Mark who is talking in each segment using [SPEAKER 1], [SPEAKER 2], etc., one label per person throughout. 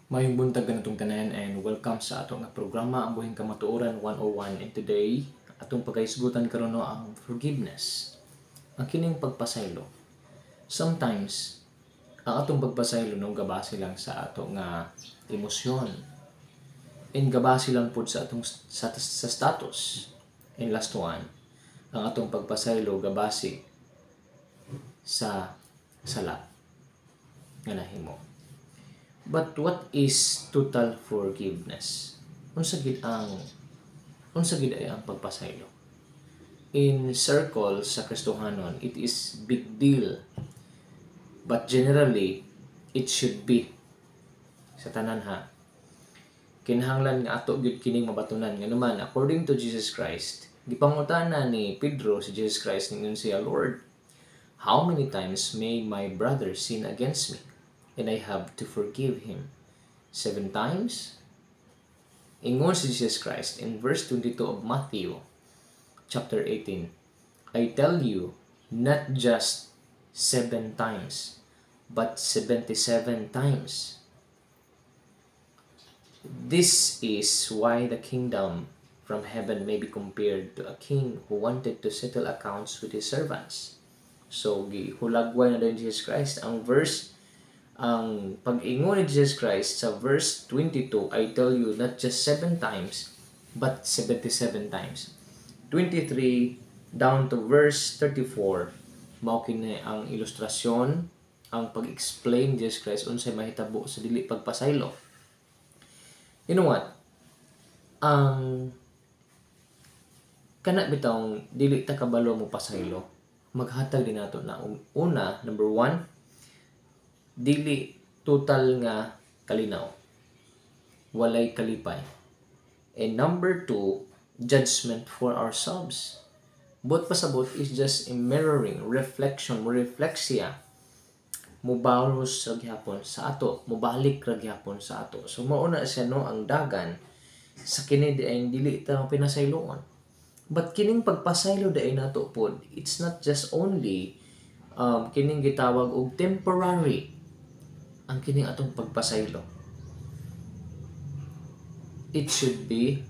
[SPEAKER 1] Mayong buntag ganitong tanan and welcome sa atong nga programa ang Buhing Kamatuoran 101, and today atong pagaisgutan karon no ang forgiveness. Ang kining pagpasaylo. Sometimes ang atong pagpasaylo no gabase lang sa ato nga emosyon. And gabase lang pud sa atong sa status. And last one, ang atong pagpasaylo gabase sa sala nga nahimo. But what is total forgiveness? Unsa gid ay ang pagpasaylo? In circles sa Kristohanon, it is big deal. But generally, it should be. Sa tanan ha. Kinahanglan nga ato gyud kining mabatunan nga naman according to Jesus Christ. Gipangutana ni Pedro si Jesus Christ ningon siya, Lord, how many times may my brother sin against me? And I have to forgive him 7 times? Ingon si Jesus Christ in verse 22 of Matthew chapter 18, I tell you, not just 7 times, but 77 times. This is why the kingdom from heaven may be compared to a king who wanted to settle accounts with his servants. So, gihulagway na din Jesus Christ ang pag-ingon ni Jesus Christ sa verse 22, I tell you, not just 7 times, but 77 times. 23 down to verse 34, mao kini ang ilustrasyon, ang pag-explain Jesus Christ unsay mahitabo sa dili pagpasaylo. You know what? Kana bitawng dili ta kabalo mo pasaylo, maghatag din nato na una, number 1, dili total nga kalinaw, walay kalipay. And number 2, judgment for ourselves. Bot pasabot is just a mirroring, reflection, mo refleksya, mubalos sa gyapon sa ato, mubalik ra gyapon sa ato. So mauna siya no ang dagan sa kini ay dili ta pinasayloon. But kining pagpasaylo day nato pod, it's not just only kining gitawag og temporary ang kining atong pagpasaylo. It should be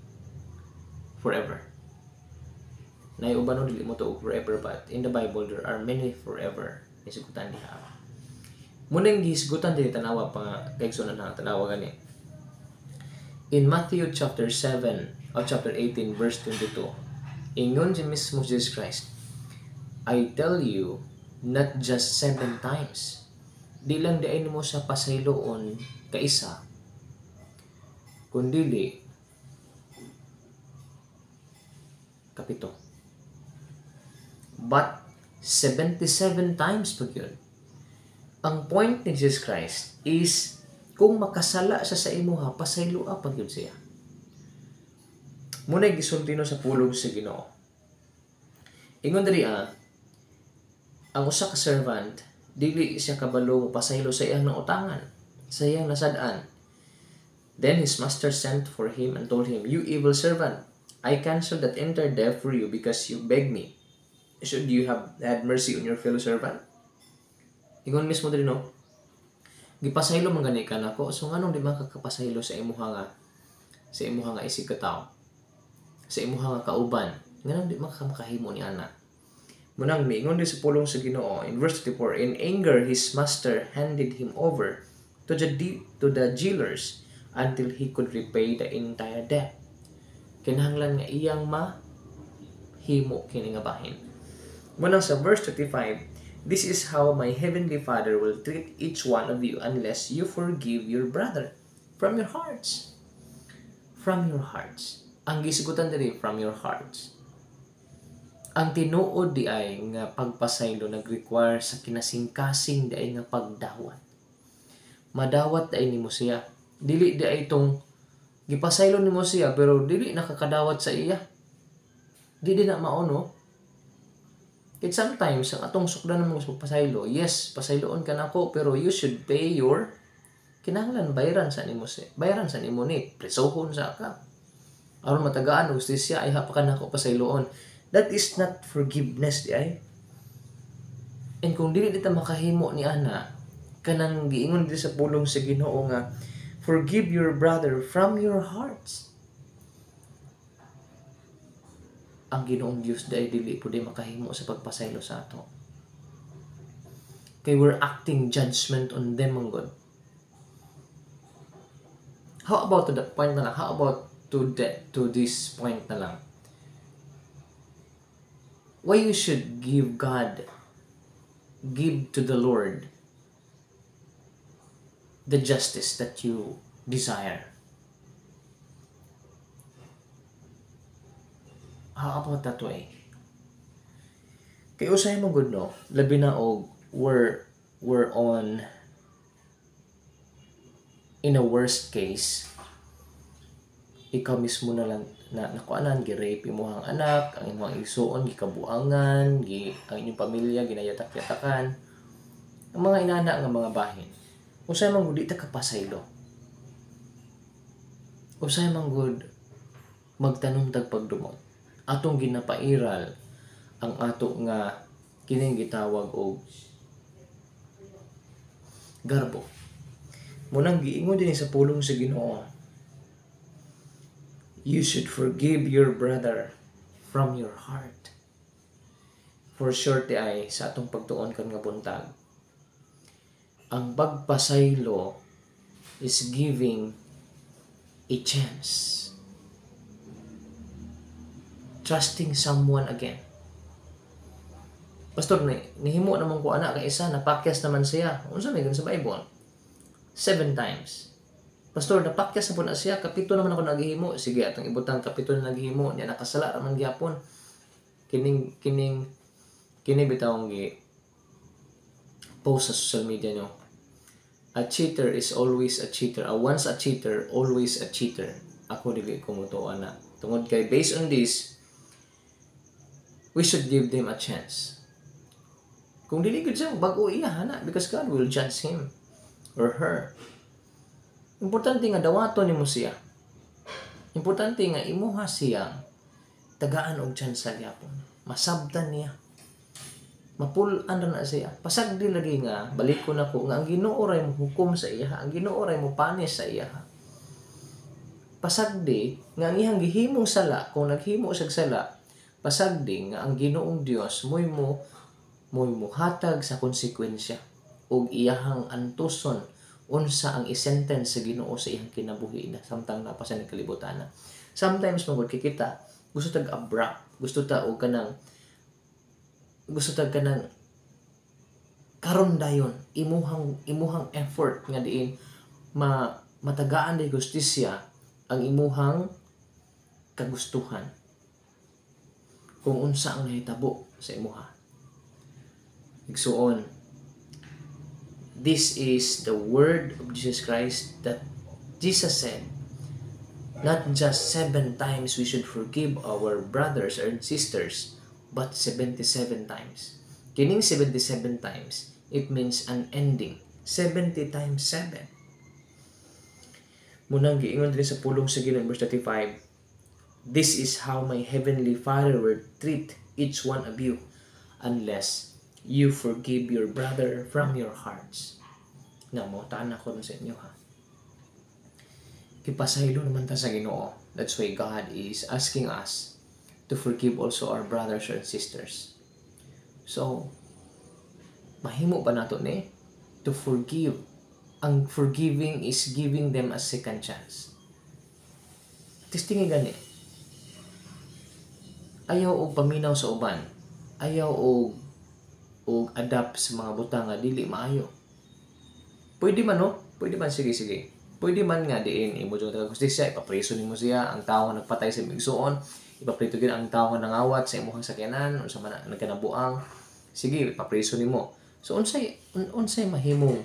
[SPEAKER 1] forever. Naiuban dili mo to forever, but in the Bible there are many forever. Isigutan diha. Munang gisgutan dili tanawa pa kaigsunan na tanawa gani. In Matthew chapter 7 or chapter 18 verse 22, ingon si mismo Jesus Christ, I tell you, not just 7 times. Di lang diay mo sa pasayloon kaisa, kundili kapito. But 77 times pag yun. Ang point ni Jesus Christ is kung makasala sa imuha, pasayloa pag yun siya. Muna gisultino sa pulong sa Ginoo. Ingon diri ang usa ka servant dili siya kabalo pasaylo sa iyang nautangan, sa iyang nasad-an. Then his master sent for him and told him, You evil servant, I canceled that entire debt for you because you begged me. Should you have had mercy on your fellow servant? Ingon mismo diri no, gipasaylo man gani ka nako, so nganong di makakapasaylo sa imuha nga isig ka tawo, sa imuha nga kauban, nganong di makakahimo ni ana. Munang miingon din sa pulong sa Ginoo in verse 34, in anger his master handed him over to the jailers until he could repay the entire debt. Kinahanglan nga iyang mahimo kini nga bahin. Munang sa verse 35, this is how my heavenly Father will treat each one of you unless you forgive your brother from your hearts. From your hearts. Ang gisigutan diri, from your hearts. Ang tinuod di ay nga pagpasaylo nag-require sa kinasingkasing di ay nga pagdawat. Madawat ay nimo siya. Dili di ay itong gipasaylo nimo siya pero dili nakakadawat sa iya. Di na mauno. It sometimes ang atong sukdan ng mga pagpasaylo, yes, pasayloon ka nako pero you should pay your kinahanglan bayaran sa nimo ni presohon sa ka. Aron matagaan og justisya ay hapakan nako pasayloon. That is not forgiveness di ay. And kung dili dita makahimo ni ana, kanang giingon dito sa pulong sa Ginoo nga Forgive your brother from your hearts. Ang Ginoong Dios dahil dili po di makahimo sa pagpasaylo sa ato. Kay we're acting judgment on them, ang God. How about to that point na lang? How about to this point na lang? Why you should give to the Lord the justice that you desire? How about that way? Kay usay mo good no, labi na og we're on in a worst case, ikaw mismo na lang na nakuanan, gi-rape mo ang anak, ang imong isuon, gikabuangan, ang inyong pamilya, ginayatak-yatakan, ang mga inana nga mga bahin. Usay man gud di ta kapasaylo. Usay man gud magtanong tag pagdumot. Atong ginapairal ang ato nga kining gitawag og garbo. Munang giingon din sa pulong sa Ginoo, you should forgive your brother from your heart. For sure ay sa atong pagtuon kan nga buntag, ang pagpasaylo is giving a chance. Trusting someone again. Pastor, nihimo naman ko anak kay isa, napakyas naman siya. Unsa may sa Bible? 7 times. Pastor, napakyas na po na siya, kapito naman ako naghihimo. Sige, atong ibutang kapito na naghihimo. Niya nakasala naman gyapon. Kining bitawong post sa social media nyo. A cheater is always a cheater. Once a cheater, always a cheater. Ako dili ko mutuan na. Tungod kay based on this, we should give them a chance. Kung dili gud siya, bago iya na, because God will judge him or her. Importante nga dawaton nimo siya. Importante nga imuha siya tagaan og chance gyapon. Masabtan niya. Mapulan na siya. Pasagdi lagi nga balik ko nako nga ang Ginoo ray mo hukom sa iya, ang Ginoo ray mo panis sa iya. Pasagdi nga ang iyang gihimong sala, kung naghimo siyag sala, pasagdi nga ang Ginoong Dios moy mo hatag sa konsekwensya ug iyahang antuson unsa ang isentence sa Ginoo sa iyang kinabuhi na samtang napasa ni kalibutan na. Sometimes magud kita gusto tag abrupt, gusto ta og kanang karon dayon imuhang effort nga diin matagaan di justisya ang imuhang kagustuhan kung unsa ang nahitabo sa imuha. Igsuon, this is the word of Jesus Christ that Jesus said, not just 7 times we should forgive our brothers and sisters, but 77 times. Kining 77 times, it means an ending. 70 times 7. Munang giingon din sa pulong sa Ginoo verse 35, this is how my heavenly Father will treat each one of you unless you forgive your brother from your hearts. Na mo taan ako sa inyo ha. Kipasaylo naman ta sa Ginoo. That's why God is asking us to forgive also our brothers and sisters. So, mahimo ba nato ni to forgive? Ang forgiving is giving them a second chance. Testingi gani. Ayaw og paminaw sa uban. Ayaw og adapt sa mga butang nga dili maayo. Pwede man no? Pwede man, sige. Pwede man nga diin imo jud ka justisya, ipapreso nimo siya ang tawo nga nagpatay sa igsuon, ipaprito gid ang tawo nga nangawat sa imong sakyanan unsa man nagkanabuang. Sige, ipapreso nimo. So unsay mahimong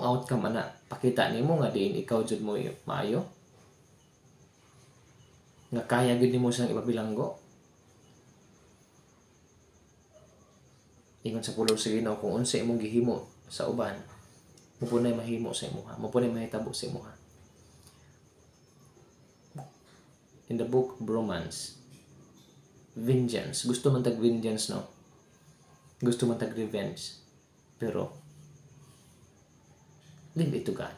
[SPEAKER 1] outcome ana? Pakita nimo nga diin ikaw jud mo maayo. Nga kaya gid nimo siyang ipabilanggo. Ingon sa pulong sa Ginoo kung unsay imong gihimo sa uban, mupunay mahimo sa imuha, mupunay mahitabo sa imuha. In the book of Romans, vengeance, gusto man tag vengeance no? Gusto man tag revenge. Pero leave it to God.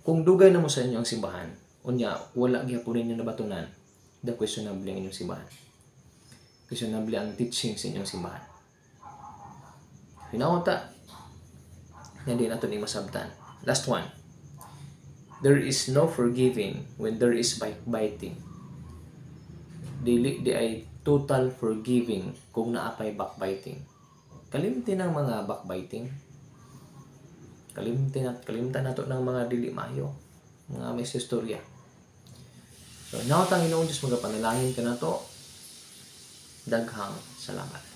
[SPEAKER 1] Kung dugay na mo sa inyo ang simbahan, unya wala gyapon ninyo nabatunan, the questionable ang inyong simbahan. Questionable ang teaching sa inyong simbahan. Hinawata, hindi nato ni masabtan. Last one. There is no forgiving when there is backbiting. Dili di ay total forgiving kung naapay backbiting. Kalimtin ang mga backbiting. Kalimtan nato ng mga dili maayo, mga may istorya. So, now Panginoon Diyos, magapanalangin ka na to. Daghang salamat.